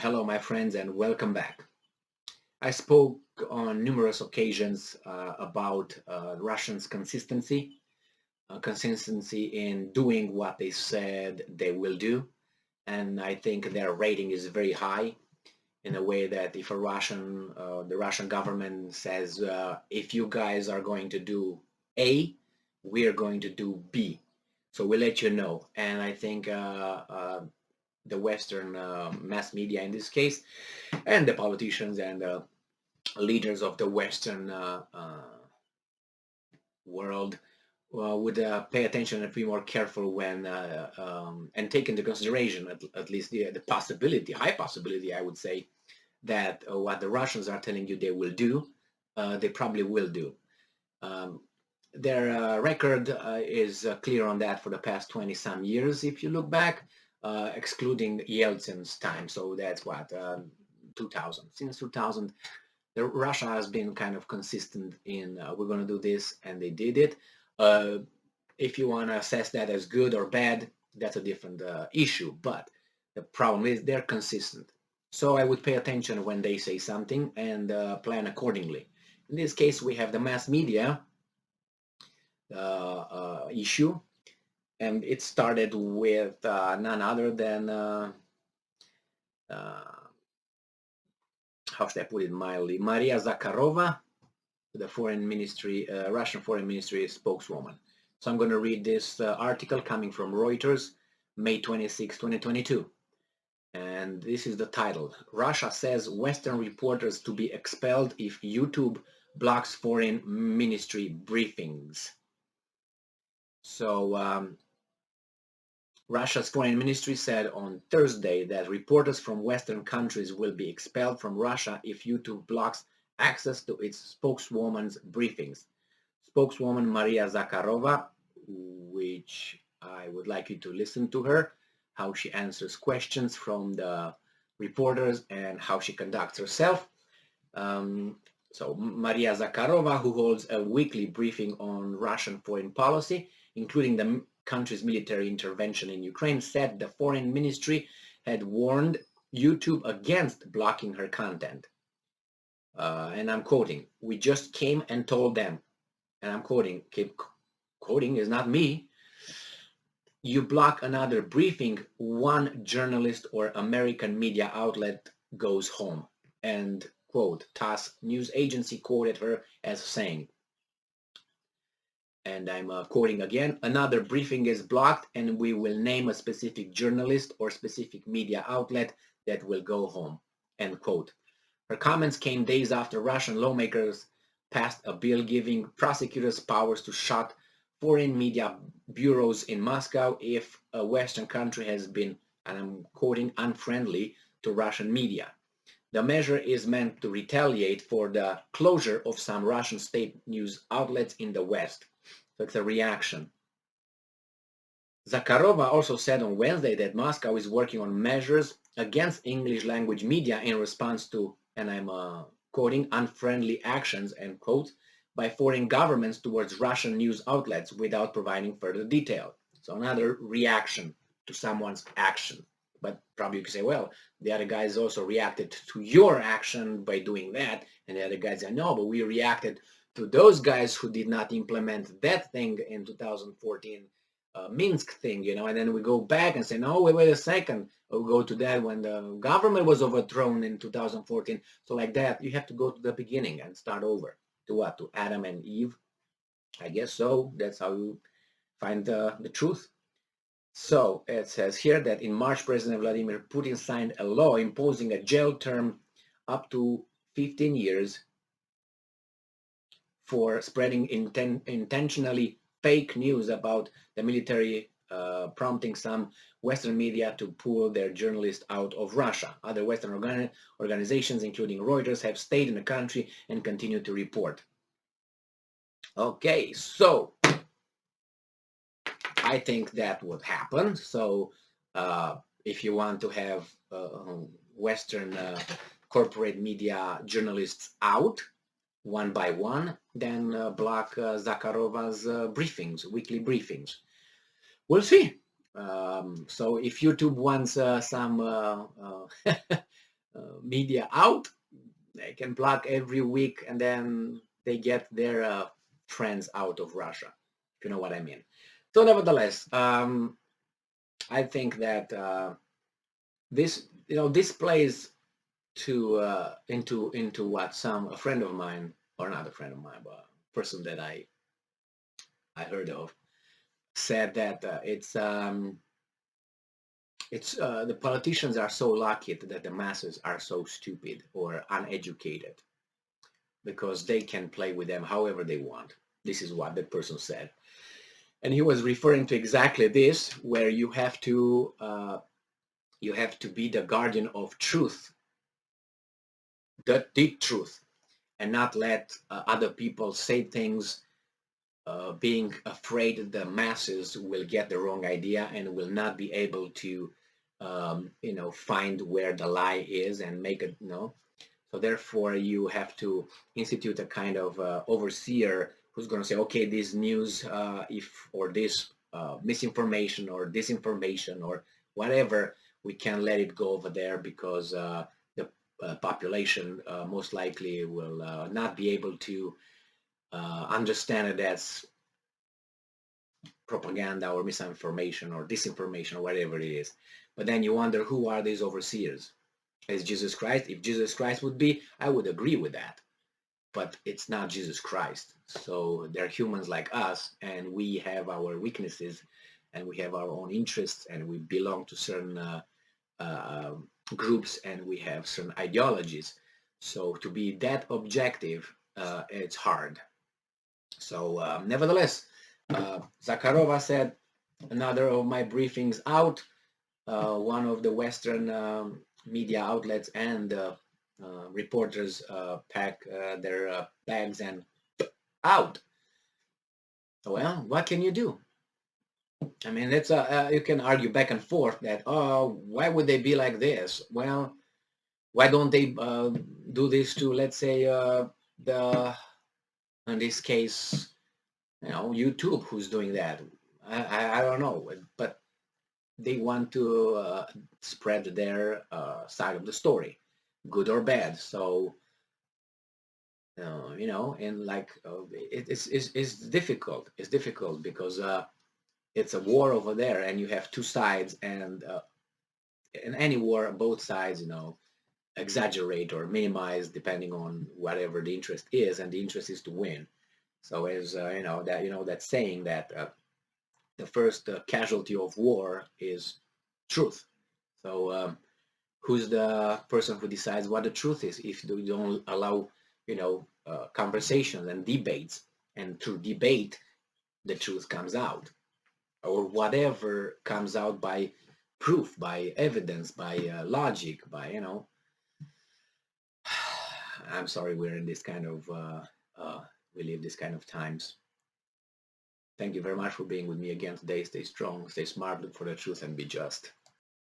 Hello, my friends, and welcome back. I spoke on numerous occasions about Russians' consistency in doing what they said they will do, and I think their rating is very high. In a way that if the Russian government says, if you guys are going to do A, we are going to do B. So we'll let you know. And I think the Western mass media in this case, and the politicians and leaders of the Western world would pay attention and be more careful when and take into consideration at least the possibility, high possibility, I would say, that what the Russians are telling you they will do, they probably will do. Their record is clear on that for the past 20 some years, if you look back, excluding Yeltsin's time. So that's what, 2000. Since 2000, Russia has been kind of consistent in we're going to do this, and they did it. If you want to assess that as good or bad, that's a different issue. But the problem is they're consistent. So I would pay attention when they say something and plan accordingly. In this case, we have the mass media issue, and it started with none other than how should I put it mildly, Maria Zakharova, the foreign ministry, Russian foreign ministry spokeswoman. So I'm going to read this article coming from Reuters, May 26, 2022. And this is the title. Russia says Western reporters to be expelled if YouTube blocks foreign ministry briefings. So Russia's foreign ministry said on Thursday that reporters from Western countries will be expelled from Russia if YouTube blocks access to its spokeswoman's briefings. Spokeswoman Maria Zakharova, which I would like you to listen to her, how she answers questions from the reporters and how she conducts herself. So Maria Zakharova, who holds a weekly briefing on Russian foreign policy, including the country's military intervention in Ukraine, said the foreign ministry had warned YouTube against blocking her content. And I'm quoting, "We just came and told them," and I'm quoting, keep quoting, is not me, "You block another briefing, one journalist or American media outlet goes home." And quote, TASS news agency quoted her as saying, and I'm quoting again, "Another briefing is blocked and we will name a specific journalist or specific media outlet that will go home," end quote. Her comments came days after Russian lawmakers passed a bill giving prosecutors powers to shut foreign media bureaus in Moscow if a Western country has been, and I'm quoting, "unfriendly to Russian media." The measure is meant to retaliate for the closure of some Russian state news outlets in the West. So it's a reaction. Zakharova also said on Wednesday that Moscow is working on measures against English language media in response to, and I'm quoting, "unfriendly actions," end quote, by foreign governments towards Russian news outlets without providing further detail. So another reaction to someone's action. But probably you could say, well, the other guys also reacted to your action by doing that, and the other guys say, no, but we reacted to those guys who did not implement that thing in 2014 Minsk thing, and then we go back and say, no, wait a second, we'll go to that when the government was overthrown in 2014. So like that, you have to go to the beginning and start over. To what? To Adam and Eve? I guess so. That's how you find the truth. So it says here that in March, President Vladimir Putin signed a law imposing a jail term up to 15 years for spreading intentionally fake news about the military, prompting some Western media to pull their journalists out of Russia. Other Western organizations, including Reuters, have stayed in the country and continue to report. Okay, so I think that would happen. So if you want to have Western corporate media journalists out one by one, then block Zakharova's briefings, weekly briefings. We'll see. So if YouTube wants some media out. They can block every week, and then they get their friends out of Russia, if you know what I mean. So nevertheless, I think that this, this plays to into what a friend of mine, or not a friend of mine, but a person that I heard of, said that it's the politicians are so lucky that the masses are so stupid or uneducated because they can play with them however they want. This is what that person said, and he was referring to exactly this, where you have to be the guardian of truth, the truth, and not let other people say things, being afraid that the masses will get the wrong idea and will not be able to find where the lie is and make it, so therefore you have to institute a kind of overseer who's going to say, okay, this news, if or this misinformation or disinformation or whatever, we can let it go over there because the population most likely will not be able to understand it as propaganda or misinformation or disinformation or whatever it is. But then you wonder, who are these overseers? Is Jesus Christ? If Jesus Christ would be, I would agree with that. But it's not Jesus Christ. So they're humans like us, and we have our weaknesses, and we have our own interests, and we belong to certain uh, groups, and we have certain ideologies. So to be that objective, it's hard. So nevertheless, Zakharova said, another of my briefings out. One of the Western media outlets and reporters pack their bags and out. Well, what can you do? I mean, it's you can argue back and forth that, oh, why would they be like this? Well, why don't they do this to, let's say, the in this case, YouTube, who's doing that? I don't know, but they want to spread their side of the story, good or bad. So and like it's difficult. It's difficult because it's a war over there, and you have two sides, and in any war, both sides, exaggerate or minimize depending on whatever the interest is, and the interest is to win. So as that saying that the first casualty of war is truth. So who's the person who decides what the truth is if you don't allow conversations and debates, and through debate the truth comes out, or whatever comes out by proof, by evidence, by logic, by I'm sorry, we're in this kind of we live this kind of times. Thank you very much for being with me again today. Stay strong, stay smart, look for the truth, and be just.